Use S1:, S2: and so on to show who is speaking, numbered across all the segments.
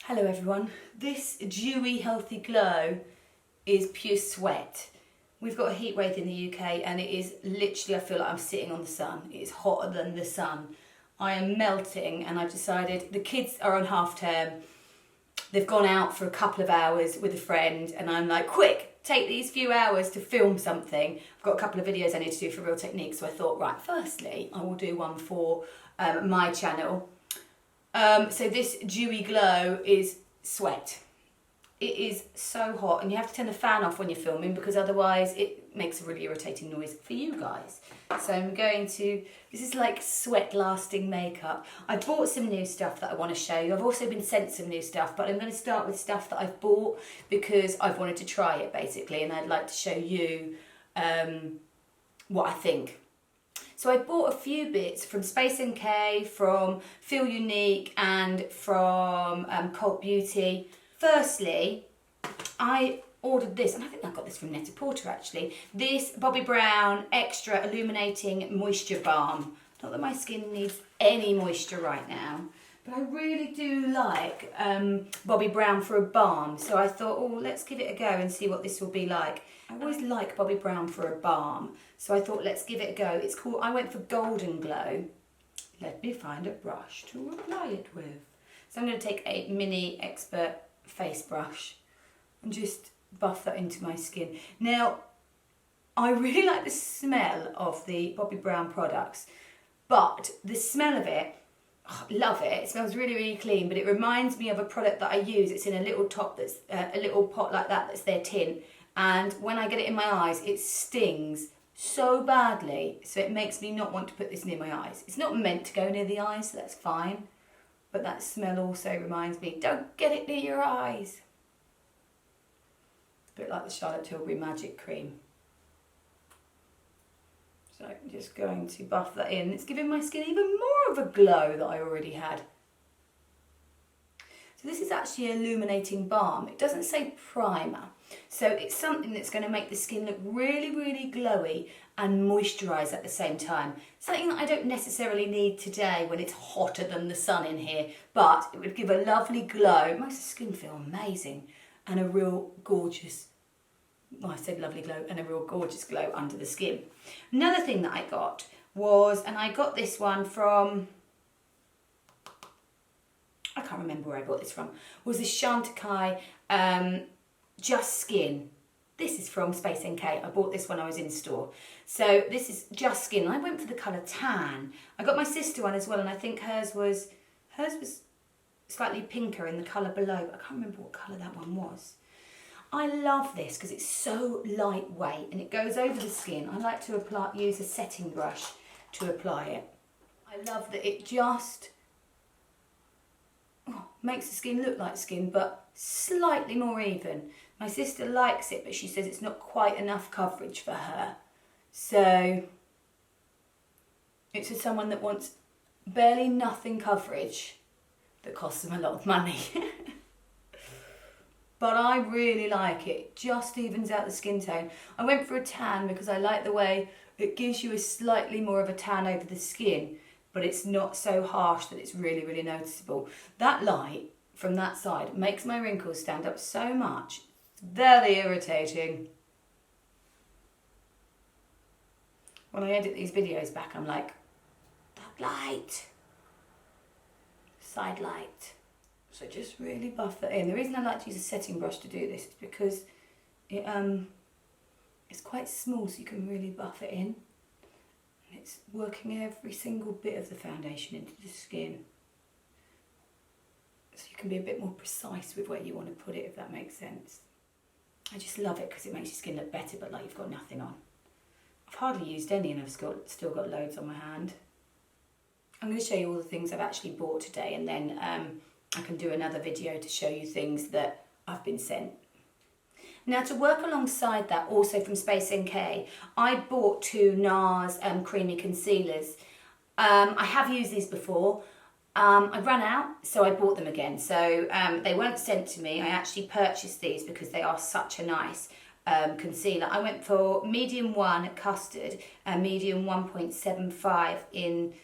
S1: Hello everyone, this dewy healthy glow is pure sweat. We've got a heat wave in the UK and it is literally, I feel like I'm sitting on the sun. It is hotter than the sun. I am melting and I've decided, the kids are on half term, they've gone out for a couple of hours with a friend and I'm like, quick, take these few hours to film something. I've got a couple of videos I need to do for Real Technique, so I thought, right, firstly I will do one for my channel. So this dewy glow is sweat. It is so hot and you have to turn the fan off when you're filming because otherwise it makes a really irritating noise for you guys. So I'm going to, this is like sweat lasting makeup. I bought some new stuff that I want to show you. I've also been sent some new stuff, but I'm going to start with stuff that I've bought because I've wanted to try it basically, and I'd like to show you what I think. So I bought a few bits from Space NK, from Feel Unique and from Cult Beauty. Firstly, I ordered this, and I think I got this from Net-a-Porter actually, this Bobbi Brown Extra Illuminating Moisture Balm. Not that my skin needs any moisture right now, but I really do like Bobbi Brown for a balm. So I thought, oh, let's give it a go and see what this will be like. I always like Bobbi Brown for a balm, so I thought let's give it a go. It's called, I went for Golden Glow. Let me find a brush to apply it with. So I'm going to take a mini Expert face brush and just buff that into my skin. Now, I really like the smell of the Bobbi Brown products, but the smell of it, oh, love it. It smells really, really clean, but it reminds me of a product that I use. It's in a little top that's a little pot like that, that's their tin. And when I get it in my eyes, it stings so badly, so it makes me not want to put this near my eyes. It's not meant to go near the eyes, so that's fine. But that smell also reminds me, don't get it near your eyes. A bit like the Charlotte Tilbury Magic Cream. So I'm just going to buff that in. It's giving my skin even more of a glow that I already had. So this is actually an illuminating balm. It doesn't say primer. So it's something that's going to make the skin look really, really glowy and moisturise at the same time. Something that I don't necessarily need today when it's hotter than the sun in here, but it would give a lovely glow. It makes the skin feel amazing and a real gorgeous, well, I said lovely glow, and a real gorgeous glow under the skin. Another thing that I got was, and I got this one from, I can't remember where I got this from, was this Chantecaille Just Skin. This is from Space NK. I bought this when I was in store. So this is Just Skin. I went for the colour tan. I got my sister one as well, and I think hers was slightly pinker in the colour below, but I can't remember what colour that one was. I love this because it's so lightweight and it goes over the skin. I like to use a setting brush to apply it. I love that it just makes the skin look like skin, but slightly more even. My sister likes it, but she says it's not quite enough coverage for her. So it's for someone that wants barely nothing coverage that costs them a lot of money. But I really like it. It just evens out the skin tone. I went for a tan because I like the way it gives you a slightly more of a tan over the skin, but it's not so harsh that it's really, really noticeable. That light from that side makes my wrinkles stand up so much. It's very irritating. When I edit these videos back, I'm like, that light, side light. So just really buff that in. The reason I like to use a setting brush to do this is because it's quite small, so you can really buff it in. And it's working every single bit of the foundation into the skin. So you can be a bit more precise with where you want to put it, if that makes sense. I just love it because it makes your skin look better, but like you've got nothing on. I've hardly used any and I've still got loads on my hand. I'm going to show you all the things I've actually bought today, and then I can do another video to show you things that I've been sent. Now, to work alongside that, also from Space NK, I bought two NARS creamy concealers. I have used these before. I ran out, so I bought them again. So they weren't sent to me. I actually purchased these because they are such a nice concealer. I went for medium 1 custard and medium 1.75 in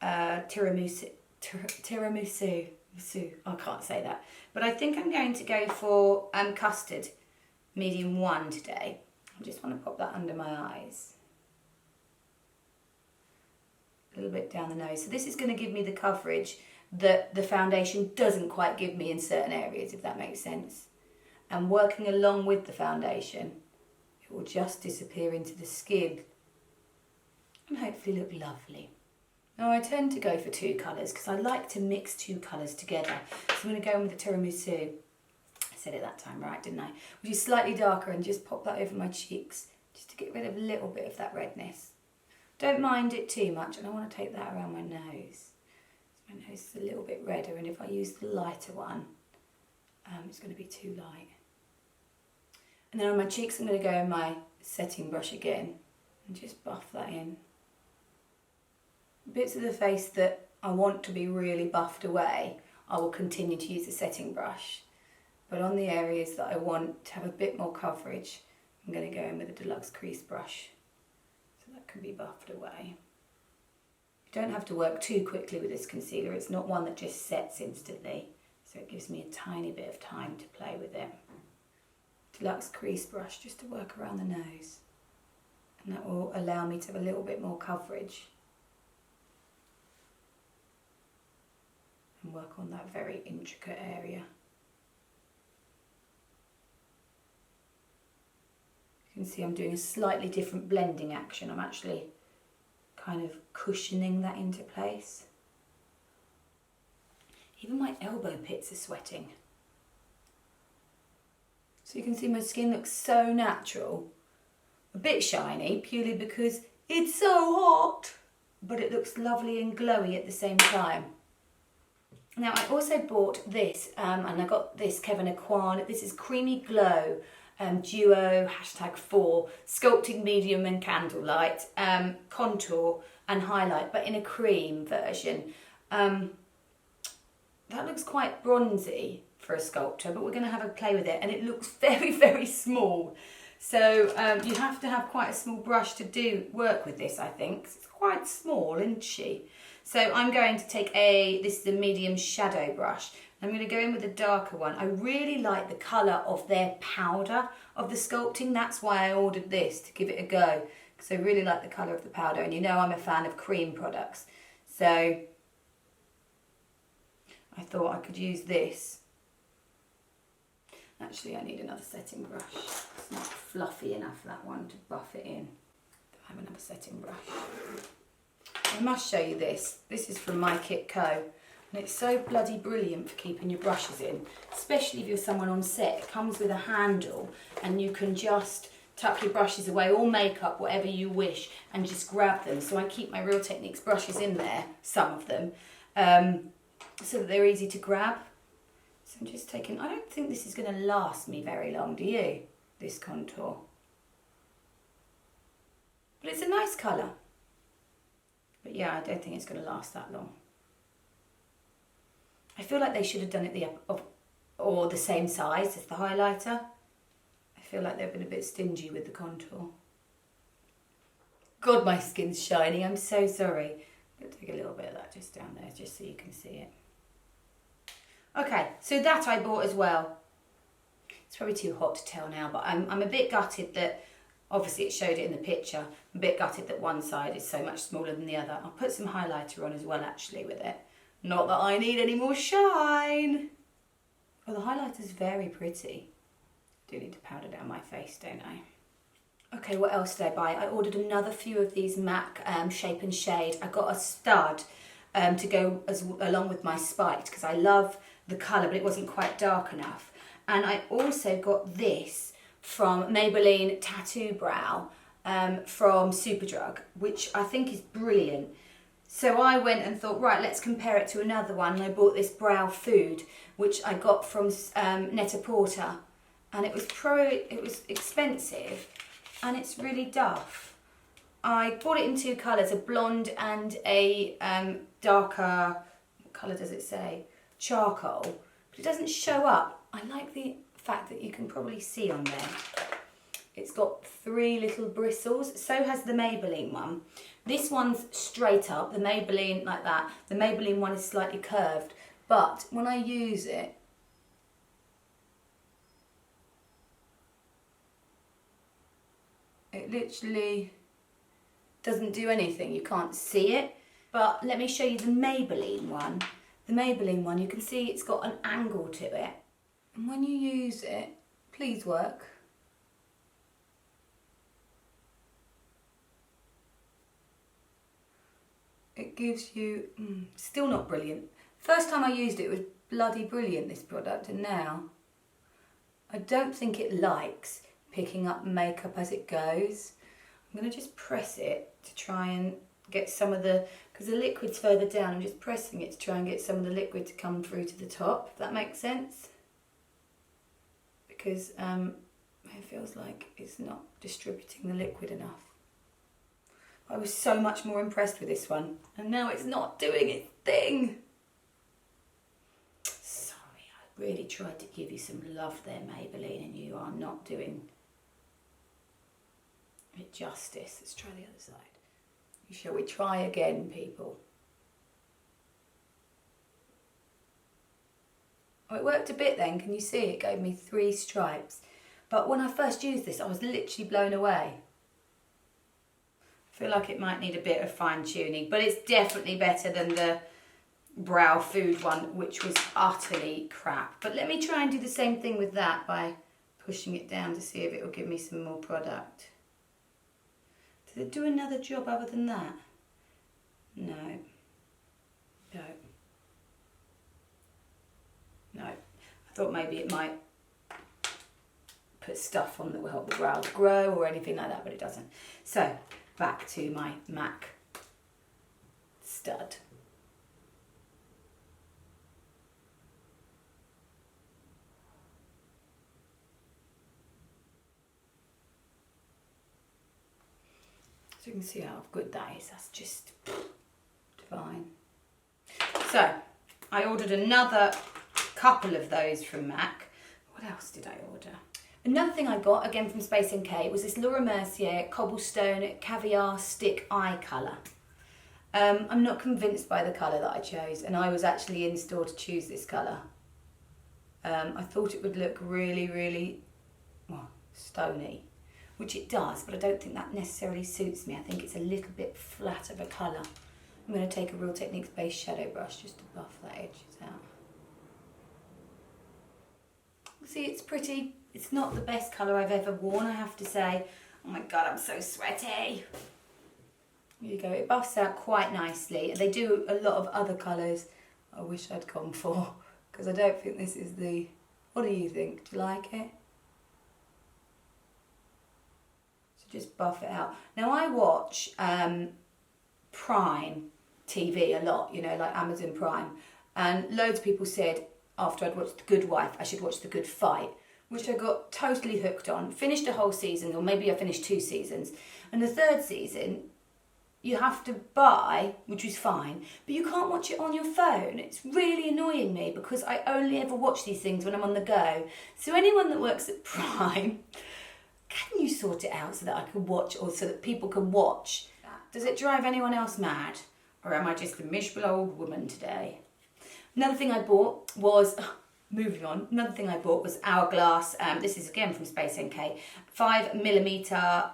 S1: tiramisu. I can't say that. But I think I'm going to go for custard, medium 1 today. I just want to pop that under my eyes. A little bit down the nose. So this is going to give me the coverage that the foundation doesn't quite give me in certain areas, if that makes sense. And working along with the foundation, it will just disappear into the skin and hopefully look lovely. Now I tend to go for 2 colours because I like to mix 2 colours together. So I'm going to go in with the tiramisu. I said it that time right, didn't I? Which is slightly darker, and just pop that over my cheeks just to get rid of a little bit of that redness. Don't mind it too much, and I want to take that around my nose. My nose is a little bit redder, and if I use the lighter one, it's going to be too light. And then on my cheeks I'm going to go in my setting brush again and just buff that in. Bits of the face that I want to be really buffed away, I will continue to use the setting brush. But on the areas that I want to have a bit more coverage, I'm going to go in with a Deluxe crease brush. So that can be buffed away. You don't have to work too quickly with this concealer. It's not one that just sets instantly. So it gives me a tiny bit of time to play with it. Deluxe crease brush just to work around the nose. And that will allow me to have a little bit more coverage. And work on that very intricate area. You can see I'm doing a slightly different blending action. I'm actually kind of cushioning that into place. Even my elbow pits are sweating. So you can see my skin looks so natural. A bit shiny, purely because it's so hot, but it looks lovely and glowy at the same time. Now I also bought this, and I got this Kevyn Aucoin. This is Creamy Glow Duo #4 Sculpting Medium and Candlelight Contour and Highlight, but in a cream version. That looks quite bronzy for a sculptor, but we're going to have a play with it, and it looks very, very small. So you have to have quite a small brush to work with this, I think. It's quite small, isn't she? So I'm going to take this is a medium shadow brush. I'm going to go in with a darker one. I really like the colour of their powder of the sculpting. That's why I ordered this, to give it a go, because I really like the colour of the powder, and you know I'm a fan of cream products. So I thought I could use this. Actually, I need another setting brush. It's not fluffy enough, that one, to buff it in. I have another setting brush. I must show you this. This is from My Kit Co. And it's so bloody brilliant for keeping your brushes in, especially if you're someone on set. It comes with a handle, and you can just tuck your brushes away, or makeup, whatever you wish, and just grab them. So I keep my Real Techniques brushes in there, some of them, so that they're easy to grab. So I'm just taking, I don't think this is going to last me very long, do you? This contour. But it's a nice colour. But yeah, I don't think it's going to last that long. I feel like they should have done it or the same size as the highlighter. I feel like they've been a bit stingy with the contour. God, my skin's shiny. I'm so sorry. I'm going to take a little bit of that just down there, just so you can see it. Okay, so that I bought as well. It's probably too hot to tell now, but I'm a bit gutted that, obviously it showed it in the picture, I'm a bit gutted that one side is so much smaller than the other. I'll put some highlighter on as well, actually, with it. Not that I need any more shine. Oh, the highlighter's very pretty. Do need to powder down my face, don't I? Okay, what else did I buy? I ordered another few of these MAC Shape and Shade. I got a stud to go along with my spiked, because I love the colour, but it wasn't quite dark enough. And I also got this from Maybelline Tattoo Brow from Superdrug, which I think is brilliant. So I went and thought, right, let's compare it to another one. And I bought this Brow Food, which I got from Net-a-Porter, and it was expensive, and it's really duff. I bought it in 2 colours, a blonde and a darker, what colour does it say? Charcoal, but it doesn't show up. I like the fact that you can probably see on there. It's got 3 little bristles, so has the Maybelline one. This one's straight up, the Maybelline like that. The Maybelline one is slightly curved, But when I use it, it literally doesn't do anything. You can't see it. But let me show you the Maybelline one. The Maybelline one, you can see it's got an angle to it. And when you use it, please work. It gives you, still not brilliant. First time I used it, it was bloody brilliant, this product, and now I don't think it likes picking up makeup as it goes. I'm going to just press it to try and get some of the, because the liquid's further down, I'm just pressing it to try and get some of the liquid to come through to the top, if that makes sense. Because it feels like it's not distributing the liquid enough. I was so much more impressed with this one, and now it's not doing its thing. Sorry, I really tried to give you some love there, Maybelline, and you are not doing it justice. Let's try the other side. Shall we try again, people? Oh, it worked a bit then, can you see? It gave me 3 stripes. But when I first used this, I was literally blown away. I feel like it might need a bit of fine tuning, but it's definitely better than the Brow Food one, which was utterly crap. But let me try and do the same thing with that by pushing it down to see if it will give me some more product. Did it do another job other than that? No. No. No. I thought maybe it might put stuff on that will help the brows grow or anything like that, but it doesn't. So, back to my MAC stud. So you can see how good that is. That's just divine. So, I ordered another couple of those from MAC. What else did I order? Another thing I got, again from Space NK, was this Laura Mercier Cobblestone Caviar Stick Eye Colour. I'm not convinced by the colour that I chose, and I was actually in store to choose this colour. I thought it would look really, really, well, stony, which it does, but I don't think that necessarily suits me. I think it's a little bit flat of a colour. I'm going to take a Real Techniques base shadow brush just to buff that edges out. See, it's pretty. It's not the best colour I've ever worn, I have to say. Oh my god, I'm so sweaty. There you go, it buffs out quite nicely. They do a lot of other colours I wish I'd gone for, because I don't think this is the... What do you think? Do you like it? Just buff it out. Now I watch Prime TV a lot, you know, like Amazon Prime, and loads of people said after I'd watched The Good Wife I should watch The Good Fight, which I got totally hooked on. Finished a whole season, or maybe I finished 2 seasons, and the 3rd season you have to buy, which was fine, but you can't watch it on your phone. It's really annoying me because I only ever watch these things when I'm on the go. So anyone that works at Prime, can you sort it out so that I can watch, or so that people can watch? Does it drive anyone else mad? Or am I just a miserable old woman today? Another thing I bought was, moving on, another thing I bought was Hourglass. This is again from Space NK. 5mm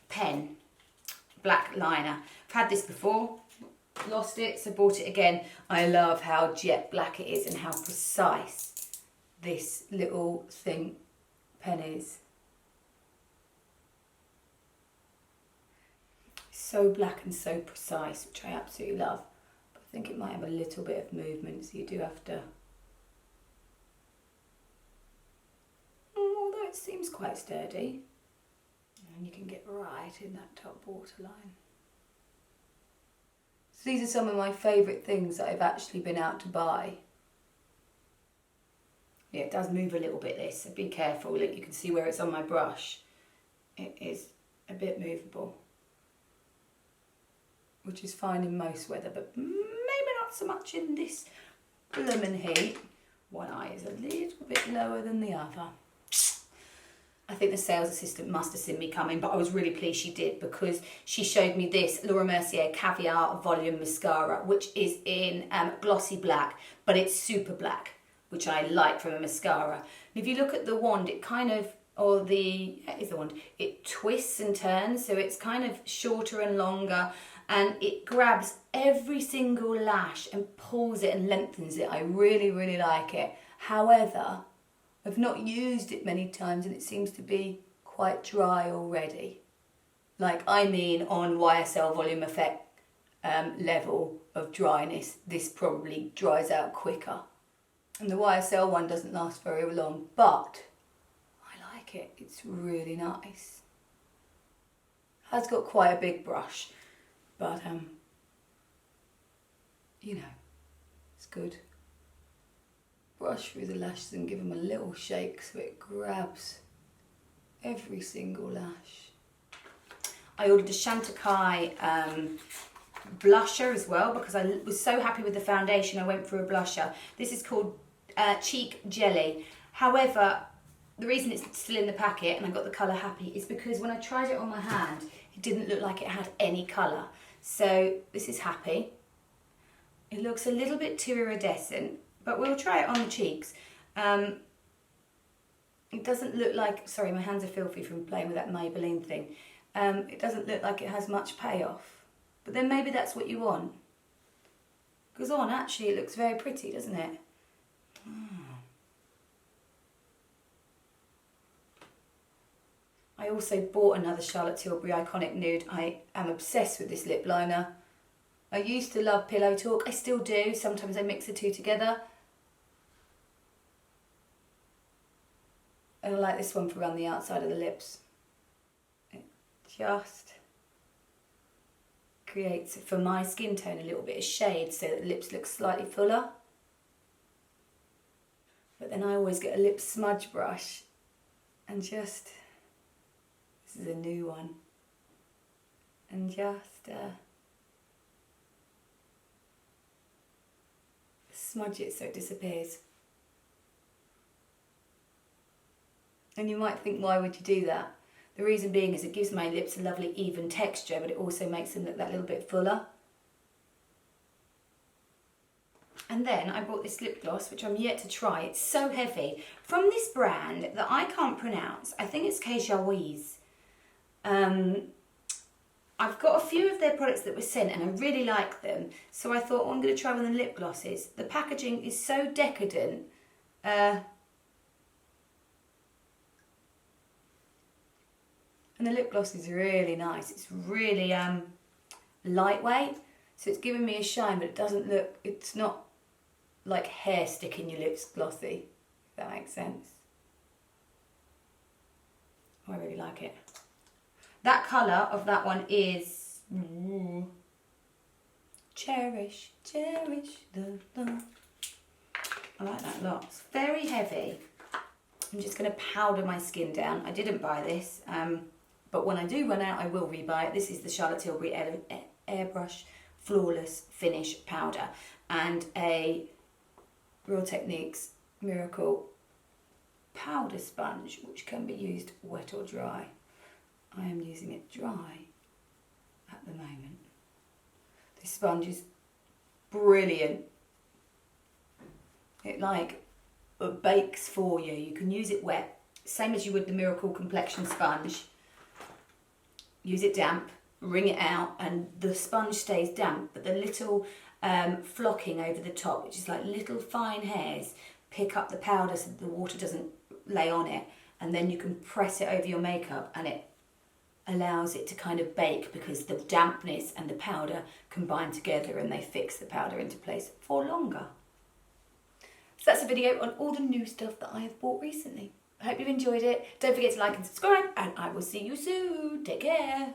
S1: pen, black liner. I've had this before, lost it, so bought it again. I love how jet black it is and how precise this little thing pen is. So black and so precise, which I absolutely love. But I think it might have a little bit of movement, so you do have to... Although it seems quite sturdy. And you can get right in that top waterline. So these are some of my favourite things that I've actually been out to buy. Yeah, it does move a little bit, this, so be careful. Look, you can see where it's on my brush. It is a bit movable, which is fine in most weather, but maybe not so much in this blooming heat. One eye is a little bit lower than the other. I think the sales assistant must have seen me coming, but I was really pleased she did, because she showed me this Laura Mercier Caviar Volume Mascara, which is in glossy black, but it's super black, which I like from a mascara. And if you look at the wand, it kind of, it twists and turns, so it's kind of shorter and longer, and it grabs every single lash and pulls it and lengthens it. I really, really like it. However, I've not used it many times and it seems to be quite dry already. Like, I mean, on YSL Volume Effect level of dryness, this probably dries out quicker. And the YSL one doesn't last very long, but I like it. It's really nice. Has got quite a big brush, but you know, it's good. Brush through the lashes and give them a little shake so it grabs every single lash. I ordered a Chantecaille blusher as well, because I was so happy with the foundation I went for a blusher. This is called Cheek Jelly. However, the reason it's still in the packet and I got the colour Happy is because when I tried it on my hand, it didn't look like it had any colour. So this is Happy. It looks a little bit too iridescent, but we'll try it on the cheeks. It doesn't look like, sorry, my hands are filthy from playing with that Maybelline thing. It doesn't look like it has much payoff, but then maybe that's what you want. Because on, actually, it looks very pretty, doesn't it? I also bought another Charlotte Tilbury Iconic Nude. I am obsessed with this lip liner. I used to love Pillow Talk. I still do. Sometimes I mix the two together. And I like this one for around the outside of the lips. It just creates, for my skin tone, a little bit of shade so that the lips look slightly fuller. But then I always get a lip smudge brush and just, this is a new one, and just smudge it so it disappears. And you might think, why would you do that? The reason being is it gives my lips a lovely even texture, but it also makes them look that little bit fuller. And then I bought this lip gloss, which I'm yet to try. It's so heavy. From this brand that I can't pronounce. I think it's Kejawiz. I've got a few of their products that were sent and I really like them. So I thought, oh, I'm going to try one of the lip glosses. The packaging is so decadent. And the lip gloss is really nice. It's really lightweight. So it's giving me a shine, but it doesn't look, it's not like hair sticking your lips glossy, if that makes sense. Oh, I really like it. That colour of that one is Cherish, Cherish the love. I like that a lot. It's very heavy. I'm just going to powder my skin down. I didn't buy this, but when I do run out, I will rebuy it. This is the Charlotte Tilbury Airbrush Flawless Finish Powder and a Real Techniques Miracle Powder Sponge, which can be used wet or dry. I am using it dry at the moment. This sponge is brilliant. It bakes for you. You can use it wet, same as you would the Miracle Complexion Sponge. Use it damp, wring it out, and the sponge stays damp, but the little flocking over the top, which is like little fine hairs, pick up the powder so that the water doesn't lay on it, and then you can press it over your makeup and it allows it to kind of bake because the dampness and the powder combine together and they fix the powder into place for longer. So that's a video on all the new stuff that I have bought recently. I hope you've enjoyed it. Don't forget to like and subscribe, and I will see you soon. Take care.